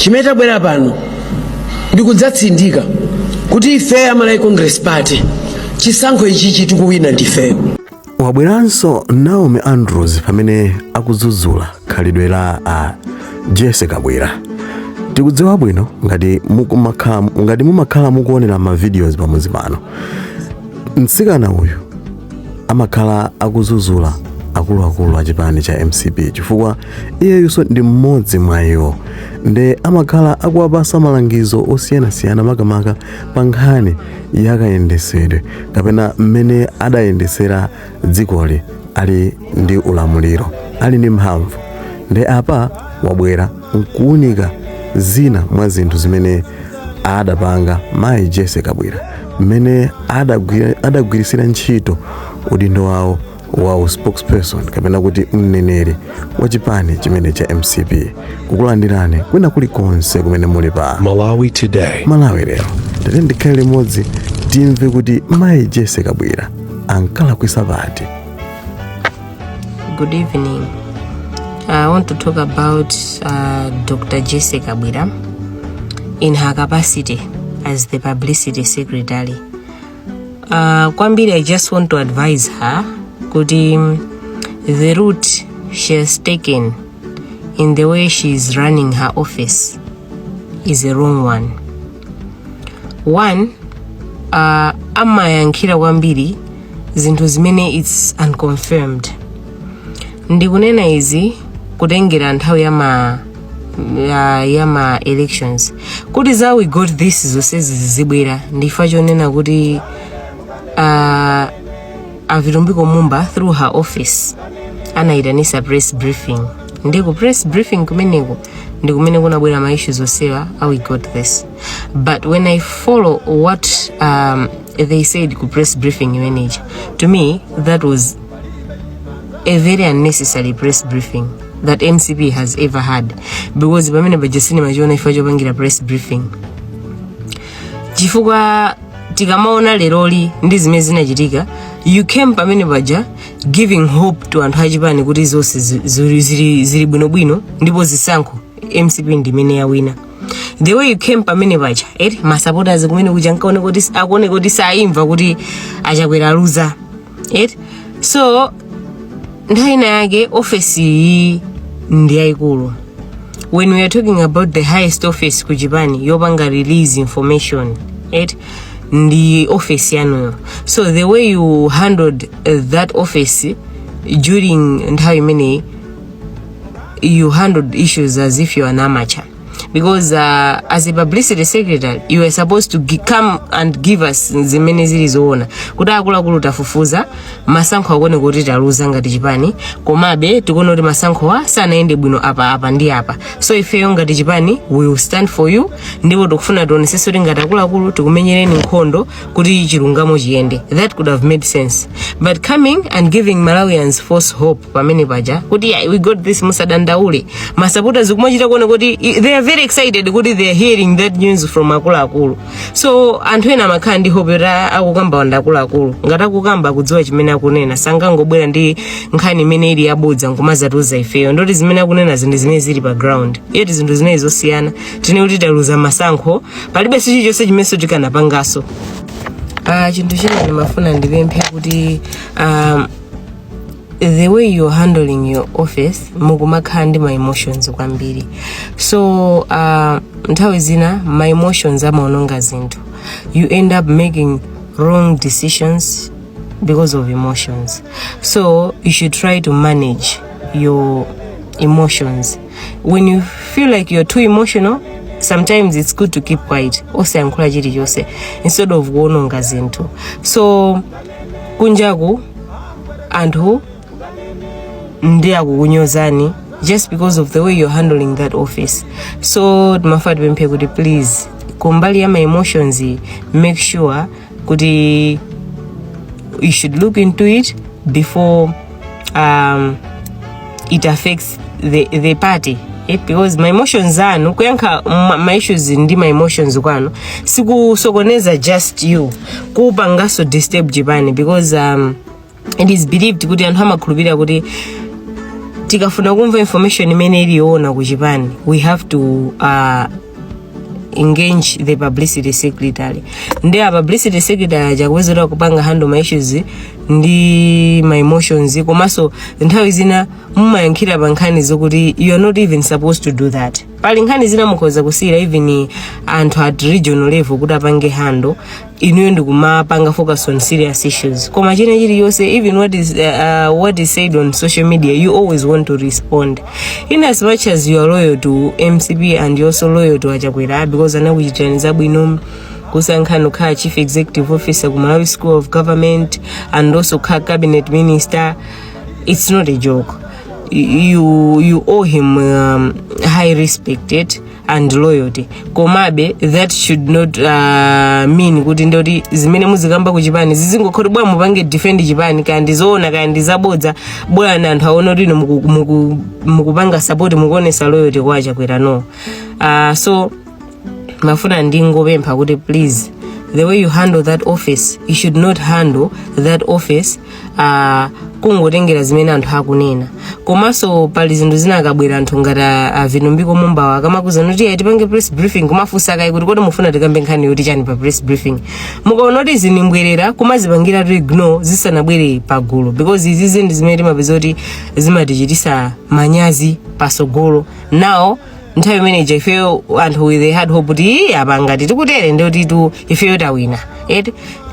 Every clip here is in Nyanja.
chimeta bwera pano ndikudzatsindika kuti ife amalai Congress Party chisankho ichi tikuwina ndifeyo. Wabweranso Naomi Andrews pamene akudzudzula khalidwe la Jesse Kabwera. Tikudziwa bwino ngati mumakhala mukuonera ma videos pamodzi pano. Mtsikana uyu amakhala akudzudzula akuluakulu a chipani cha MCP chifukwa iyeyunso ndi mmodzi mwa iwo. Nde amakhala akuwapasa malangizo osiyanasiyana makamaka pa nkhani yakayendesedwe kapena mmene adayendesera dzikoli ali ndi ulamuliro, ali ndi mphamvu. Nde apa wabwera nkuunika zina mwa zinthu zimene adapanga mayi Jesse Kabwera, mmene adagwirisira ntchito udindo wawo wa spokesperson kapena kuti mneneri wa chipani chimene cha MCP. Kukulandirani kwina kulikonse kumene muli pa Malawi Today. Malawi lero. Tere ndikhale limodzi timve kuti mayi Jesse Kabwera ankalakwisa pati. Good evening. I want to talk about Dr. Jesse Kabwera in her capacity as the publicity secretary. Kwambiri, I just want to advise her the route she has taken in the way she is running her office is a wrong one. One, amayankhira kwambiri zinthu zimene it's unconfirmed. Ndikunena izi kutengera nthawi yama elections. Kuti za we got this zonse zizibwera ndifa chonena kuti Avirumbiko Mumba through her office anaidanisa press briefing. Ndiku press briefing kumeneko ndikumene kunabwera ma issues osewa how we got this. But when I follow what they said ku press briefing manager, to me that was a very unnecessary press briefing that MCP has ever had, because pamene bajasini majiona ifajo pangira press briefing chifukwa tikamaona leroli ndi zimene zinachitika, you came pamene baja giving hope to anthu achipani kuti zonse zili bwinobwino ndipo zisankho MCP ndimene yawina. The way you came pamene baja ma supporters kumene kuja akuone kuti saimva kuti achakwera aluza so nthawi yake office iyi ndi yayikulu. When we are talking about the highest office ku Japan yopanga release information the office yanuyo. So the way you handled that office during nthawi imene you handled issues as if you are an amateur, because as a publicity secretary you are supposed to come and give us zimene zilizoona kuti akuluakulu tafufuza masankho akone kuti taluza ngati chipani, komabe tikuona kuti masankho sanaende bwino apa ndi apa. So ifeyo ngati chipani we will stand for you, ndipo tikufuna tionesese kuti ngati akuluakulu tikumenyereni nkhondo kuti chilungamo chiyende. That could have made sense, but coming and giving Malawians false hope pamene paja kuti we got this, musadandaule. Masupporters kumachita kuona kuti they are very excited kuti they are hearing that news from akuluakulu. So anthu ena amakhala ndi hope ra akukamba wanda akuluakulu, ngati akukamba kudziwa chimene akunena, sangangobwera ndi nkhani imene ili yabodza nkumazatuza ifeyo. Ndoti zimene akunena zinthu zimene zili pa ground, yeti zinthu zimene zosiyana. Tine kuti taluza masankho palibe chilichonse chimene tikanapangaso. Chinthu china ndimafuna ndipemphe kuti the way you're handling your office mukumakhala ndi my emotions kwambiri. So nthawi zina my emotions amaononga zinthu. You end up making wrong decisions because of emotions. So you should try to manage your emotions. When you feel like you're too emotional, sometimes it's good to keep quiet. Osayankhula chilichonse instead of kuononga zinthu. So kunjaku anthu ndi akukunyozani just because of the way you're handling that office. So timafuna tipemphe kuti please kumbali ya my emotions make sure kuti you should look into it before it affects the party. Because my emotions anu kuyankha my issues ndi my emotions kwanu sikusokoneza just you kupangaso disturb Japan, because it is believed kuti anthu amakhulupirira kuti tikafuna kumva information imene iliona kuchipani, we have to engage the publicity secretary. Ndi a publicity secretary ajakuwezera kupanga handle my issues ndi my emotions, komanso nthawi zina mumayankhira pa nkhani zokuti you are not even supposed to do that. Pali nkhani zina mukhoza kusiyira even anthu at regional level kuti apange handle, inuyo ndikumapanga focus on serious issues. Koma china chiliyonse, even what is said on social media, you always want to respond. In as much as you are loyal to MCP and you also loyal to Achakwera, because anakuchitaniza bwino kusankhano kha chief executive officer ku Malawi School of Government and also kha cabinet minister, it's not a joke. You owe him high respect and loyalty. Komabe that should not mean kuti ndoti zimene muzikamba kuchipani zizingokhola bwa mupange defend chipani kandi zoona kandi zabodza bwana anthu aona kuti mukupanga support mukuonesa loyalty kwa Achakwera no. So mafuna ndingopempha kuti please, the way you handle that office, you should not handle that office kungotengera zimene anthu akunena. Komanso pali zinthu zina akabwera anthu ngati Vilumbiko Mumbawa kamakuza kuti tipange press briefing kumafunsa kai kuti kodi mufuna tikambe nkhani yoti chani pa press briefing, mukaona kuti zinimbwerera kumazipangira to ignore zisanabwere pagulu, because izi zinthu zimene timapeza kuti zimatichitisa manyazi pasogolo. Now nthawi manager ifeyo anthu with the hard hope kuti apanga tikutere ndoti ifeyo tawina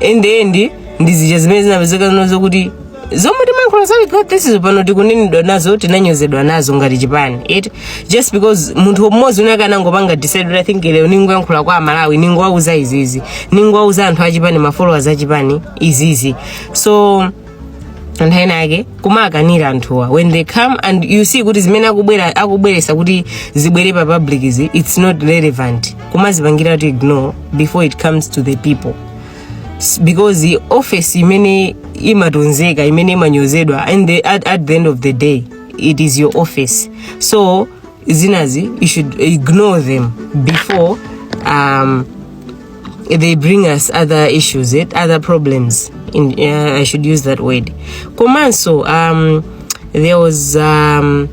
in the end ndizija zimene zinapezeka zinozo kuti zomwe timankhula zawi got this is pano tikunenedwa nazo tinanyozedwa nazo ngati chipani just because munthu mmodzi unakana ngopanga decide. I think lero ningoyankhula kwa Malawi ningowauza izizi, ningowauza anthu achipani ma followers achipani izizi. So anthaina ake kumakanira anthuwa when they come and you see kuti zimene akubweresa kuti zibwere pa public izi, it's not relevant, kumazipangira to ignore before it comes to the people, because the office imene imatonzeka imene imanyozedwa and at the end of the day it is your office. So zinazi you should ignore them before they bring us other issues, other problems. I should use that word. Komanso, there was an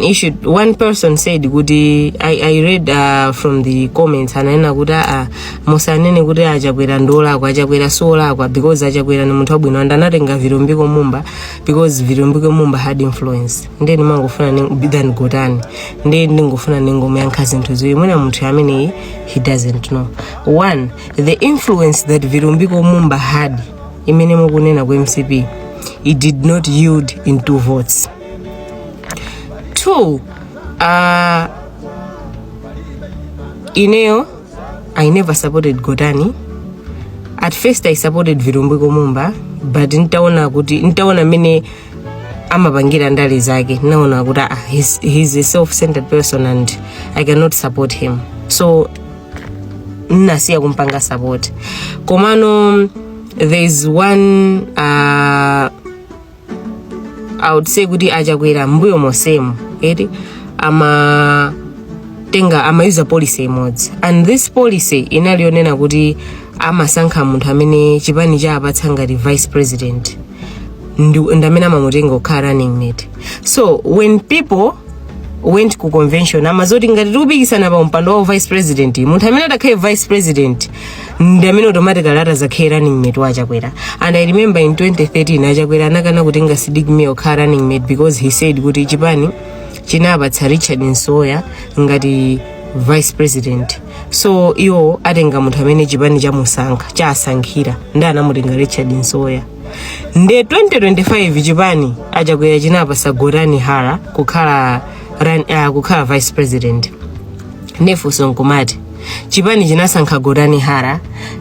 issue. One person said, "Gudi." I read from the comments, and I guda musanene guda Achakwera ndola kwa Achakwera sola kwa, because Achakwera ni muntu wabwino and anatenga Vilumbiko Mumba because Vilumbiko Mumba had influence. Ndi nimangofuna bidani godani. Ndi ngofuna ngome yankazi ntuziwe mwena muntu amene he doesn't know. One, the influence that Vilumbiko Mumba had imene mukunena kwa MCP, it did not yield in 2 votes. 2, Ineo, I never supported Godani. At first I supported Vilumbiko Mumba, but nitaona mene amapangira ndale zake, naona kuti he's a self-centered person and I cannot support him. So nasiya kumpanga support. Komano there's one I would say kuti Achakwera mbuyo mosemu ama use policy modes, and this policy inalionena kuti amasankha munthu amene chipani cha apatsa ngati vice president ndamene amamutenga kukhala running mate. So when people went ku convention amazoti ngati tikupikisana pa mpando wa vice president, munthu amene atakhala vice president ndamene automatically atazakhala running mate wa Achakwera. And I remember in 2013 Achakwera anakana kutenga Sidiq Mio kukhala running mate because he said kuti chipani chinapatsa Richard Nsoya ngati vice president. So iyo atenga munthu amene chipani chasankhira ndi anamutenga Richard Nsoya. Nde 2025 chipani Achakwera chinapasa Godani Hara kukhala vice president. Nefuso nkumati chipani chinasankha Godani Hara,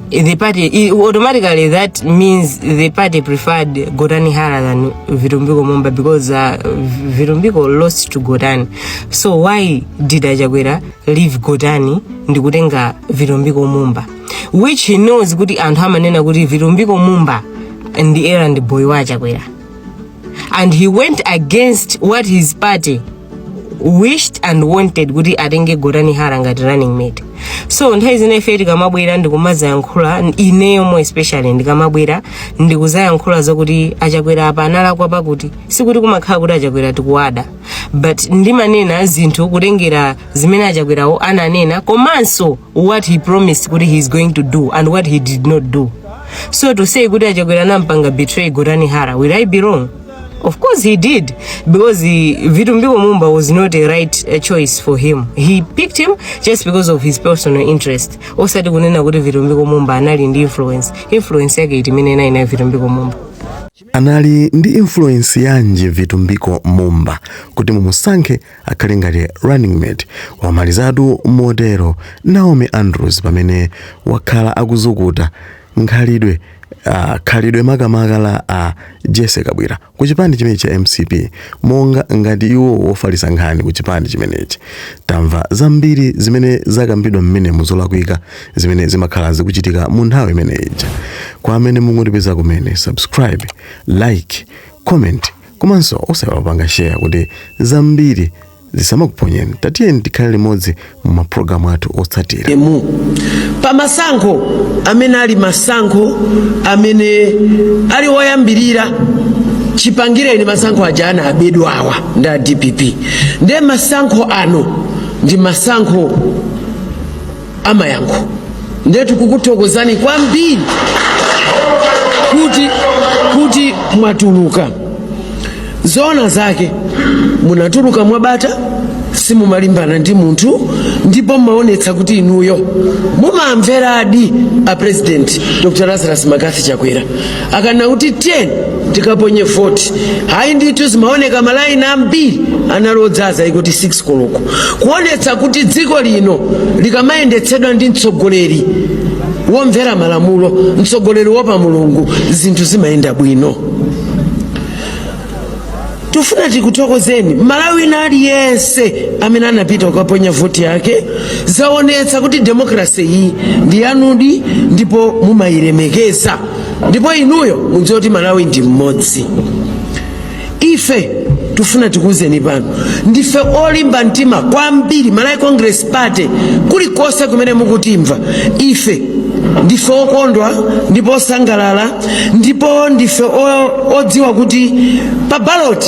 the party automatically, that means the party preferred Godani Hara than Vilumbiko Mumba because Vilumbiko lost to Godani. So why did Achakwera leave Godani ndikutenga Vilumbiko Mumba, which he knows kuti anthu amanena kuti Vilumbiko Mumba and the errand boy wa Achakwera, and he went against what his party wished and wanted kuti atenge Gorani Hara ngati running mate. So nthawi zina ife tikamabwera ndikumazayankhula ineyo mo especially ndikamabwera ndikuzayankhula zokuti Achakwera apa analakwa pakuti sikuti kumakhala kuti Achakwera tikuwada, but ndimanena zinthu kutengera zimene Achakwerawo ananena komanso what he promised kuti he is going to do and what he did not do. So to say kuti Achakwera nampanga betray Gorani Hara, will I be wrong? Of course he did, because Vitumbiko Mumba was not a right choice for him. He picked him just because of his personal interest. Osati kunena kuti Vitumbiko Mumba anali ndi influence yake itimenena ina Vitumbiko Mumba. Anali ndi influence yanji Vitumbiko Mumba kuti mumusankhe akhale ngati running mate wamalizatu modero Naomi Andrews pamene wakhala akuzukuta nkhalidwe khalidwe makamaka la Jesse Kabwera ku chipani chimene cha MCP monga ngati iwo wofalisa nkhani ku chipani chimenechi. Tamva zambiri zimene zakambidwa mmene muzolakwika zimene zimakhala zikuchitika mu nthawi imeneyi. Kwa amene mungotipeza kumene subscribe, like, comment komanso osawapanga share kuti zambiri zisamakuponyeni. Tatiyeni tikhale limodzi mu maprogramu athu otsatira. Pa masankho amene ali masankho amene ali woyambirira chipangireni masankho ajana abedwawa nda DPP. Nde masankho ano ndi masankho amayankho. Nde tikukuthokozani kwambiri kuti mwatuluka. Zona zake munatuluka mwabata, simumalimbana ndi munthu, ndipo maonetsa kuti inuyo mumamveradi a president Dr. Lazarus Makathi Chakwera akana kuti 10 tikaponye 40 hayi ndithu zimaoneka malaini ambiri analodzaza ikuti 6 koloko kuonetsa kuti dziko lino likamayendetsedwa ndi mtsogoleri womvera malamulo, mtsogoleri wopa Mulungu, zinthu zimayenda bwino. Tufuna tikuthokozeni Malawi nali yense amene anapita ukaponya voti yake, zaonetsa kuti demokrasi iyi ndi yanudi ndipo mumayilemekeza, ndipo inuyo mudziwe kuti Malawi ndi mmodzi. Ife tufuna tikuzeni pano ndife olimba mtima kwambiri Malawi Congress Party kulikonse kumene mukutimva. Ife ndife okondwa ndipo osangalala ndipo ndife odziwa kuti pa ballot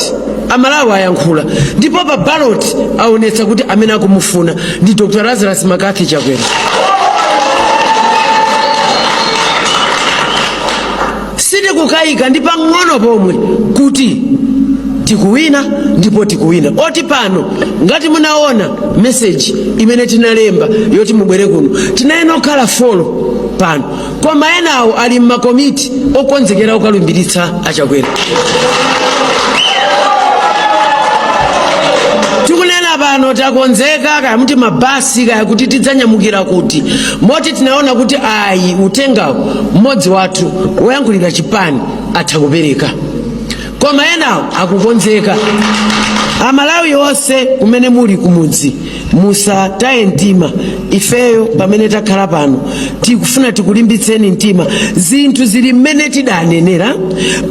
amalawi ayankhula, ndipo pa ballot aonetsa kuti amene akumufuna ndi Dr. Lazarus Makathi Chakwera. Sidi kukayika ndi pang'ono pomwe kuti tikuwina ndipo tikuwina. Oti pano ngati munaona message imene tinalemba yoti mubwere kuno, tinayeno khala follow pano koma enawo ali mmakomiti okonzekera ukalumbiritsa Achakwera. Tikunena pano takonzeka kaya muti mabasi kaya kuti tidzanyamukira kuti moti tinaona kuti ayi utengawo mmodzi wathu woyankhulira chipani athakupereka, koma enawo akukonzeka. Amalawi onse kumene muli kumudzi musataye mtima. Ifeyo pamene takhala pano tikufuna tikulimbitseni mtima. Zinthu zili mmene tidanenera,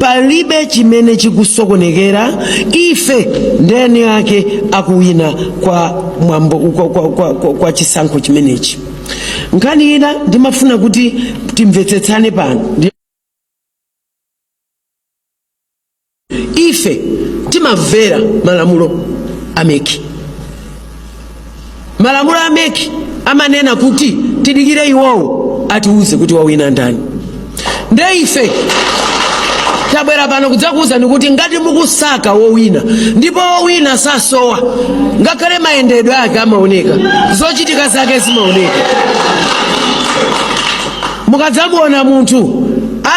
palibe chimene chikusokonekera. Ife ndeni yake akuwina kwa mwambo kwa chisankho chimenechi. Nkhani ina ndimafuna kuti timvetsetsane pano. Ife timamvera malamulo ameki. Malamulo ameki amanena kuti tidikire iwowo atiuze kuti wawina ndani. Nde ife tabwera pano kudzakuwuzani kuti ngati mukusaka wowina ndipo wowina sasowa, ngakhale mayendedwe ake amaoneka, zochitika zake zimaoneka. Mukadzamuona munthu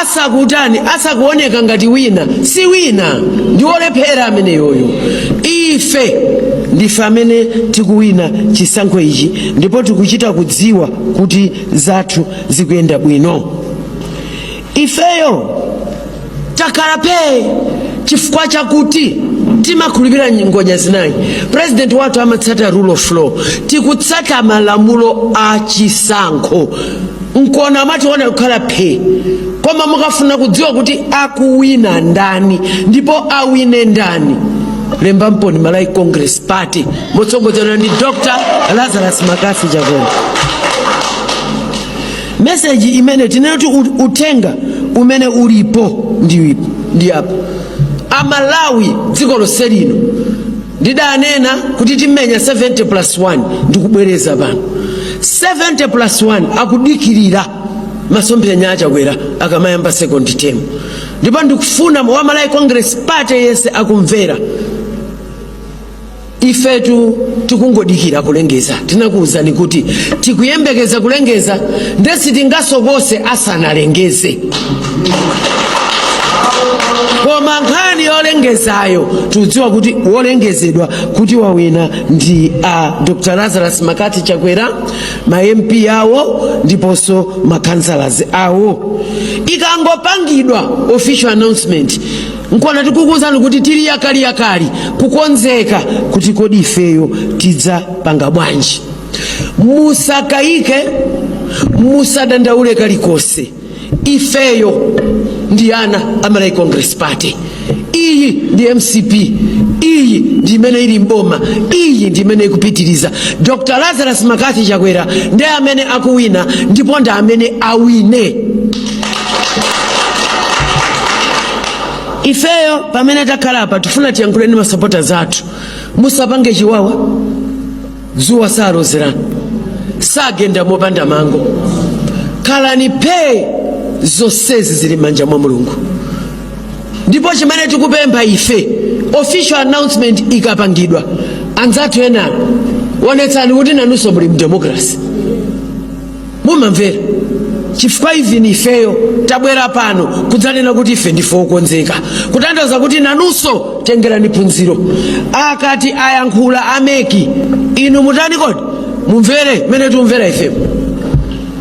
asakutani asakuoneka ngati wina, si wina, ndi olephera amene yoyo. Ife ndife amene tikuwina chisankho ichi ndipo tikuchita kudziwa kuti zathu zikuyenda bwino. Ifeyo takhala pe chifukwa chakuti timakhulupirira ngodya zinayi. President wathu amatsata rule of law, tikutsata malamulo a chisankho. Nkona amationa kukhala pe, koma mukafuna kudziwa kuti akuwina ndani ndipo awine ndani, Lembamponi Malawi Congress Party motsogozedwa ndi Dr. Lazarus Makathi Chakwera. Message imene tinati utenga umene ulipo ndi apa amalawi dziko lonse lino ndidanena kuti timenya 70+1 ndikubwereza pano 70+1 akudikirira masomphenya achakwera akamayamba second term ndipo ndikufuna wa Malawi Congress Party yese akumvera ifetu tikungodikira kulengeza. Tinakuwuzani kuti tikuyembekeza kulengeza ndesi tingasokose asanalengeze koma nkhani yolengezayo tudziwa kuti wolengezedwa kuti wawina ndi Dr. Lazarus Makathi Chakwera, ma MP awo ndiponso ma councillors awo. Ikangopangidwa official announcement nkona tikukuwuzani kuti tili yakali kukonzeka kuti kodi ifeyo tidza panga bwanji. Musakayike, musadandaule kalikose. Ifeyo ndi ana Malawi Congress Party. Iyi ndi MCP, iyi ndi imene ili mboma, iyi ndi imene ikupitiriza. Dr. Lazarus Makathi Chakwera ndi amene akuwina ndipo ndi amene awine. Ifeyo pamene takhala apa tifuna tiyankhule ndi supporters athu. Musapange chiwawa, dzuwa salozerana, sagenda mopanda mango. Khalani pe zonsezi zili manja mwa Mulungu. Ndipo chimene tikupempha ife official announcement ikapangidwa anzathu ena wonetsani kuti nanunso muli democracy. Mumamvera chifukwa even ifeyo tabwera pano kudzanena kuti ife ndife okonzeka kutanthauza kuti nanunso tengerani phunziro. Akati ayankhula ameki inu mutani kodi mumvere mene tumvera ifeyo.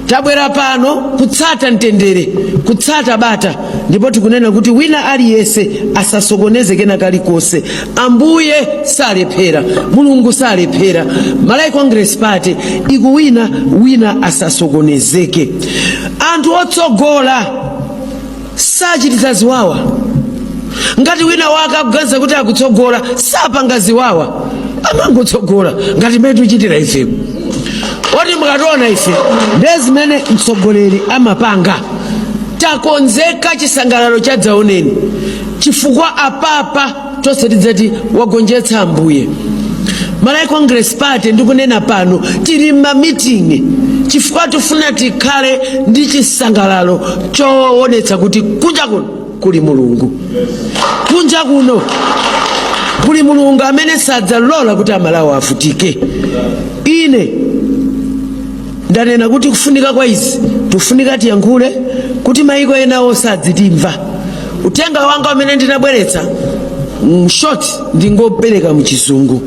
Tabwera pano kutsata mtendere, kutsata bata, ndipo tikunena kuti wina aliyese asasokoneze kena kalikose. Ambuye salephera, Mulungu salephera. Malawi Congress Party ikuwina, wina asasokonezeke. Anthu otsogola sachititsa ziwawa. Ngati wina waka kuganiza kuti akutsogola sapanga ziwawa, amangotsogola ngati mmene tichitira ife. Oti mukationa ife ndezimene mtsogoleri amapanga. Takonzeka chisangalalo chadzaoneni chifukwa apapa tonse tidzati wagonjetsa Ambuye. Malawi Congress Party ndikunena pano tili m'mamitingi chifukwa tifuna tikhale ndi chisangalalo choonetsa kuti kunja kuno kuli Mulungu. Kunja kuno kuli Mulungu amene sadzalola kuti Amalawi avutike. Ine ndanena kuti kufunika kwa izi tufunika tiyankhule kuti maiko ena osadzitimva. Utenga wanga umene ndinabweretsa short ndingopereka mu Chizungu.